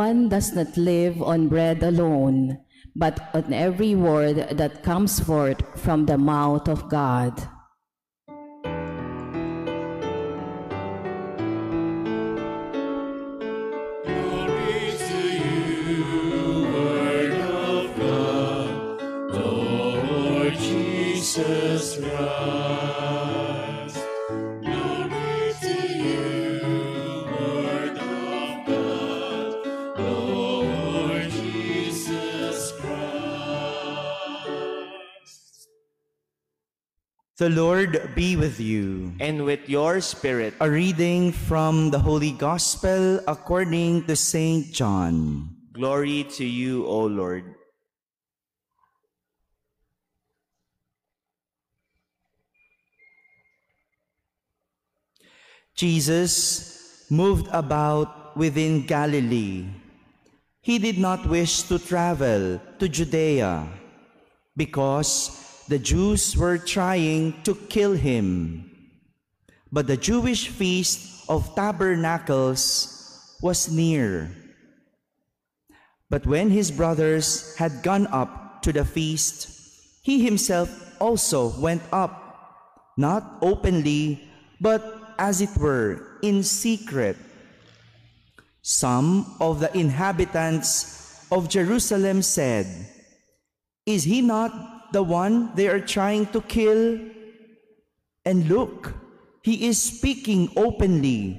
man does not live on bread alone, but on every word that comes forth from the mouth of God. Glory to you, Word of God, Lord Jesus Christ. Glory to you, Word of God, Lord Jesus Christ. The Lord be with you. And with your spirit. A reading from the Holy Gospel according to Saint John. Glory to you, O Lord. Jesus moved about within Galilee. He did not wish to travel to Judea because the Jews were trying to kill him. But the Jewish feast of Tabernacles was near. But when his brothers had gone up to the feast, he himself also went up, not openly, but as it were, in secret. Some of the inhabitants of Jerusalem said, "Is he not the one they are trying to kill? And look, he is speaking openly,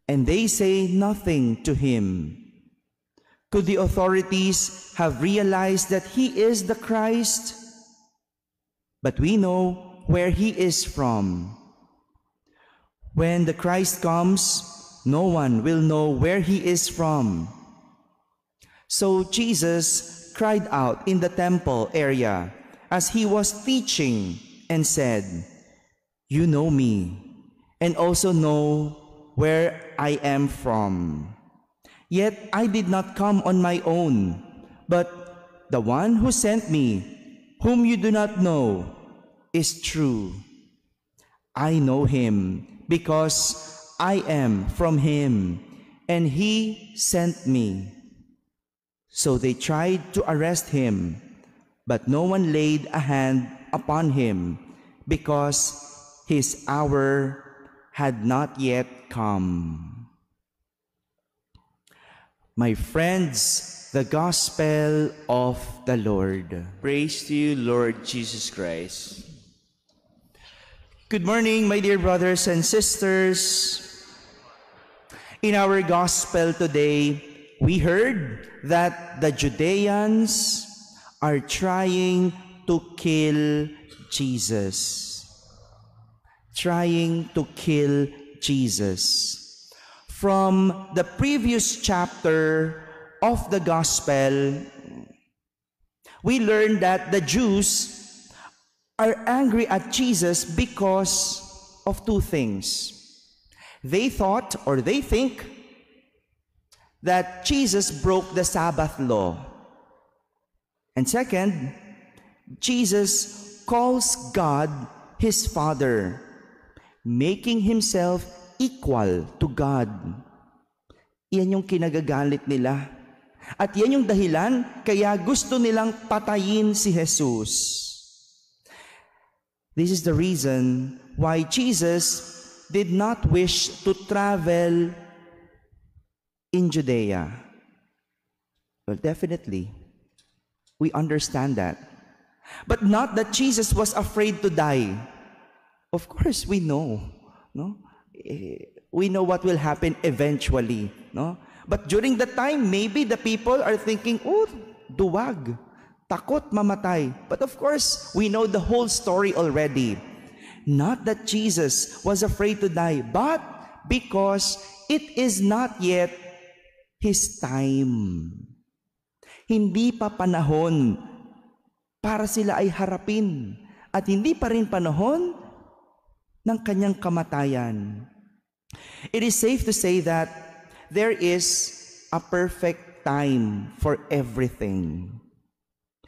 and they say nothing to him. Could the authorities have realized that he is the Christ? But we know where he is from. When the Christ comes, no one will know where he is from." So Jesus cried out in the temple area as he was teaching and said, "You know me, and also know where I am from. Yet I did not come on my own, but the one who sent me, whom you do not know, is true. I know him because I am from him, and he sent me." So they tried to arrest him, but no one laid a hand upon him because his hour had not yet come. My friends, the Gospel of the Lord. Praise to you, Lord Jesus Christ. Good morning, my dear brothers and sisters. In our Gospel today, we heard that the Judeans are trying to kill Jesus. Trying to kill Jesus. From the previous chapter of the Gospel, we learned that the Jews are angry at Jesus because of two things. They thought, or they think, that Jesus broke the Sabbath law. And second, Jesus calls God his Father, making himself equal to God. Iyan yung kinagagalit nila. At yan yung dahilan kaya gusto nilang patayin si Jesus. This is the reason why Jesus did not wish to travel in Judea. Well, definitely, we understand that. But not that Jesus was afraid to die. Of course, we know, no? We know what will happen eventually, no? But during the time, maybe the people are thinking, "Oh, duwag, takot mamatay." But of course, we know the whole story already. Not that Jesus was afraid to die, but because it is not yet his time. Hindi pa panahon para sila ay harapin, at hindi pa rin panahon ng kanyang kamatayan. It is safe to say that there is a perfect time for everything.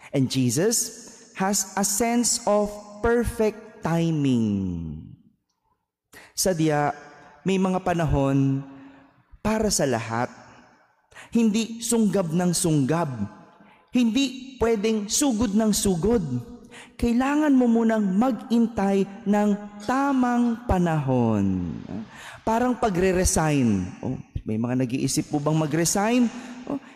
And Jesus has a sense of perfect timing. Sadya, may mga panahon para sa lahat. Hindi sunggab ng sunggab. Hindi pwedeng sugod ng sugod. Kailangan mo munang mag-intay ng tamang panahon. Parang pagre-resign. May mga nag-iisip po bang mag-resign?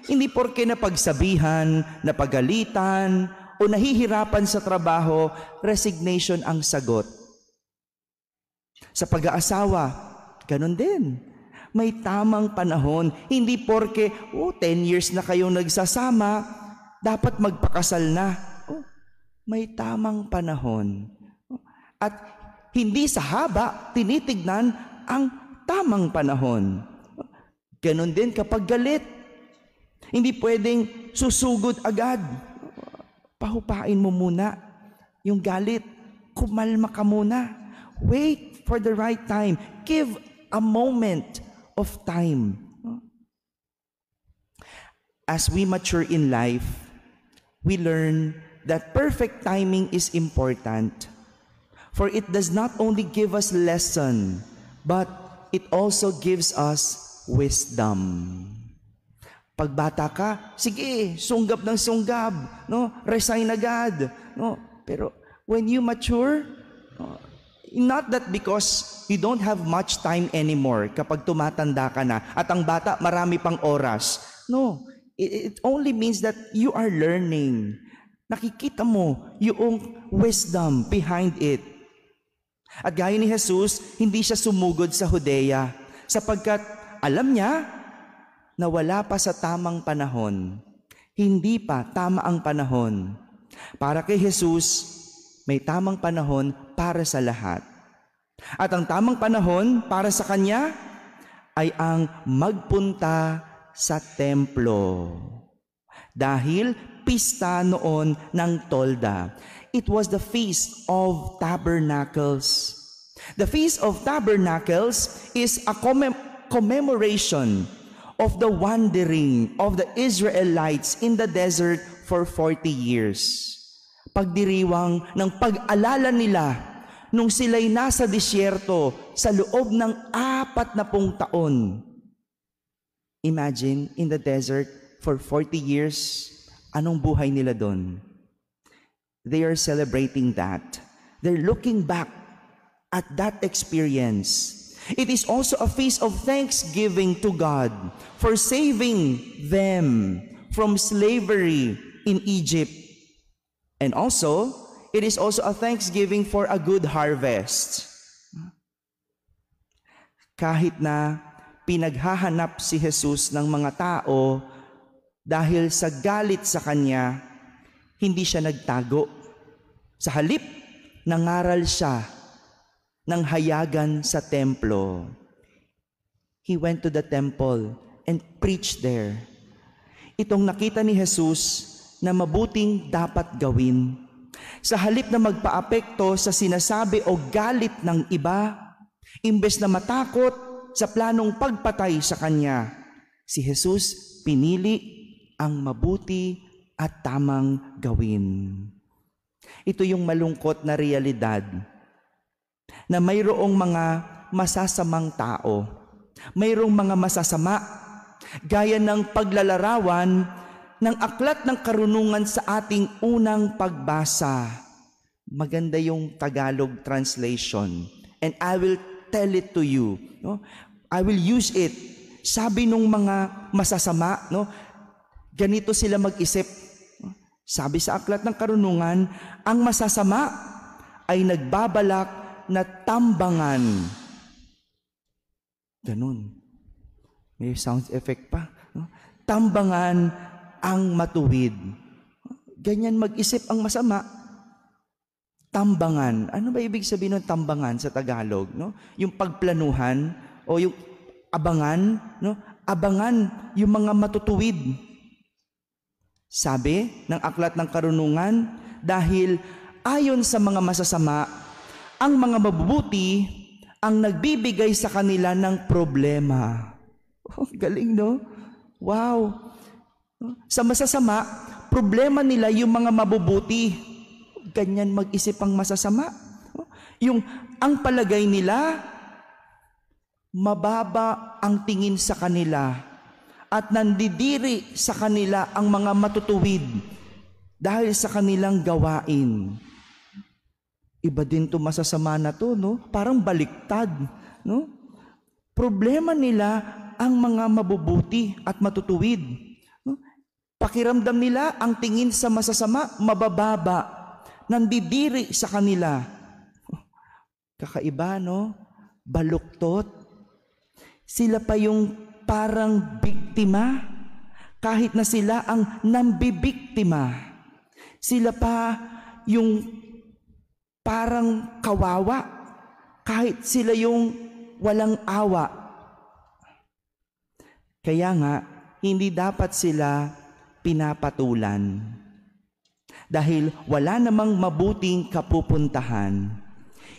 Hindi porke napagsabihan, napagalitan, o nahihirapan sa trabaho, resignation ang sagot. Sa pag-aasawa, ganun din. May tamang panahon. Hindi porke, 10 years na kayong nagsasama, dapat magpakasal na. May tamang panahon. At hindi sa haba, tinitignan ang tamang panahon. Ganon din kapag galit. Hindi pwedeng susugod agad. Pahupain mo muna yung galit. Kumalma ka muna. Wait for the right time. Give a moment of time. As we mature in life, we learn that perfect timing is important. For it does not only give us lesson, but it also gives us wisdom. Pagbata ka, sige, sunggab ng sunggab, resign agad, Pero when you mature, not that because you don't have much time anymore kapag tumatanda ka na at ang bata marami pang oras. No, it only means that you are learning. Nakikita mo yung wisdom behind it. At gaya ni Jesus, hindi siya sumugod sa Judea sapagkat alam niya na wala pa sa tamang panahon. Hindi pa tama ang panahon. Para kay Jesus, may tamang panahon para sa lahat. At ang tamang panahon para sa kanya ay ang magpunta sa templo. Dahil pista noon ng tolda. It was the Feast of Tabernacles. The Feast of Tabernacles is a commemoration of the wandering of the Israelites in the desert for 40 years. Pagdiriwang ng pag-alala nila nung sila'y nasa disyerto sa loob ng 40 taon. Imagine, in the desert for 40 years, anong buhay nila doon? They are celebrating that. They're looking back at that experience. It is also a feast of thanksgiving to God for saving them from slavery in Egypt. And also, it is also a thanksgiving for a good harvest. Kahit na pinaghahanap si Jesus ng mga tao dahil sa galit sa kanya, hindi siya nagtago. Sa halip, nangaral siya ng hayagan sa templo. He went to the temple and preached there. Itong nakita ni Jesus na mabuting dapat gawin. Sa halip na magpaapekto sa sinasabi o galit ng iba, imbes na matakot sa planong pagpatay sa kanya, si Jesus pinili ang mabuti at tamang gawin. Ito yung malungkot na realidad na mayroong mga masasamang tao, mayroong mga masasama, gaya ng paglalarawan ng aklat ng karunungan sa ating unang pagbasa. Maganda yung Tagalog translation, and I will tell it to you. I will use it. Sabi nung mga masasama, ganito sila mag-isip. Sabi sa aklat ng karunungan, ang masasama ay nagbabalak na tambangan. Ganun. May sound effect pa. Tambangan ang matuwid. Ganyan mag-isip ang masama. Tambangan. Ano ba ibig sabihin ng tambangan sa Tagalog? Yung pagplanuhan o yung abangan. Abangan yung mga matutuwid. Sabi ng aklat ng karunungan, dahil ayon sa mga masasama, ang mga mabubuti ang nagbibigay sa kanila ng problema. Galing, no? Wow! Sa masasama, problema nila yung mga mabubuti. Ganyan mag-isip ang masasama. Ang palagay nila, mababa ang tingin sa kanila. at nandidiri sa kanila ang mga matutuwid dahil sa kanilang gawain. Iba din to masasama na to, no? Parang baliktad, no? Problema nila ang mga mabubuti at matutuwid. No? Pakiramdam nila ang tingin sa masasama, mabababa, nandidiri sa kanila. Kakaiba, no? Baluktot. Sila pa yung parang biktima, kahit na sila ang nambibiktima. Sila pa yung parang kawawa, kahit sila yung walang awa. Kaya nga, hindi dapat sila pinapatulan. Dahil wala namang mabuting kapupuntahan.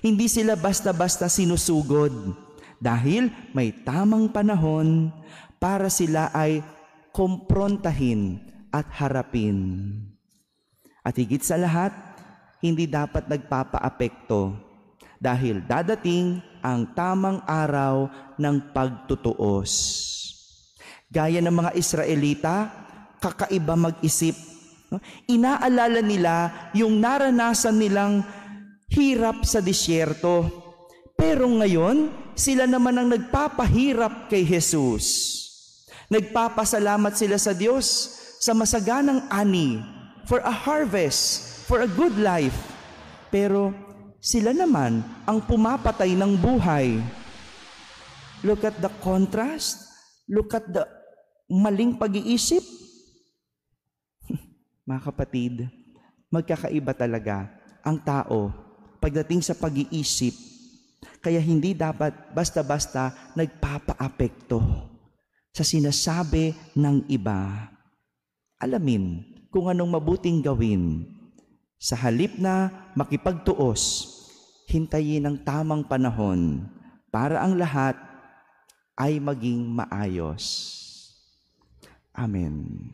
Hindi sila basta-basta sinusugod. Dahil may tamang panahon para sila ay komprontahin at harapin. At higit sa lahat, hindi dapat nagpapaapekto dahil dadating ang tamang araw ng pagtutuos. Gaya ng mga Israelita, kakaiba mag-isip. Inaalala nila yung naranasan nilang hirap sa disyerto. Pero ngayon, sila naman ang nagpapahirap kay Jesus. Nagpapasalamat sila sa Diyos sa masaganang ani, for a harvest, for a good life. Pero sila naman ang pumapatay ng buhay. Look at the contrast. Look at the maling pag-iisip. Mga kapatid, magkakaiba talaga ang tao pagdating sa pag-iisip. Kaya hindi dapat basta-basta nagpapaapekto sa sinasabi ng iba. Alamin kung anong mabuting gawin. Sa halip na makipagtuos, hintayin ang tamang panahon para ang lahat ay maging maayos. Amen.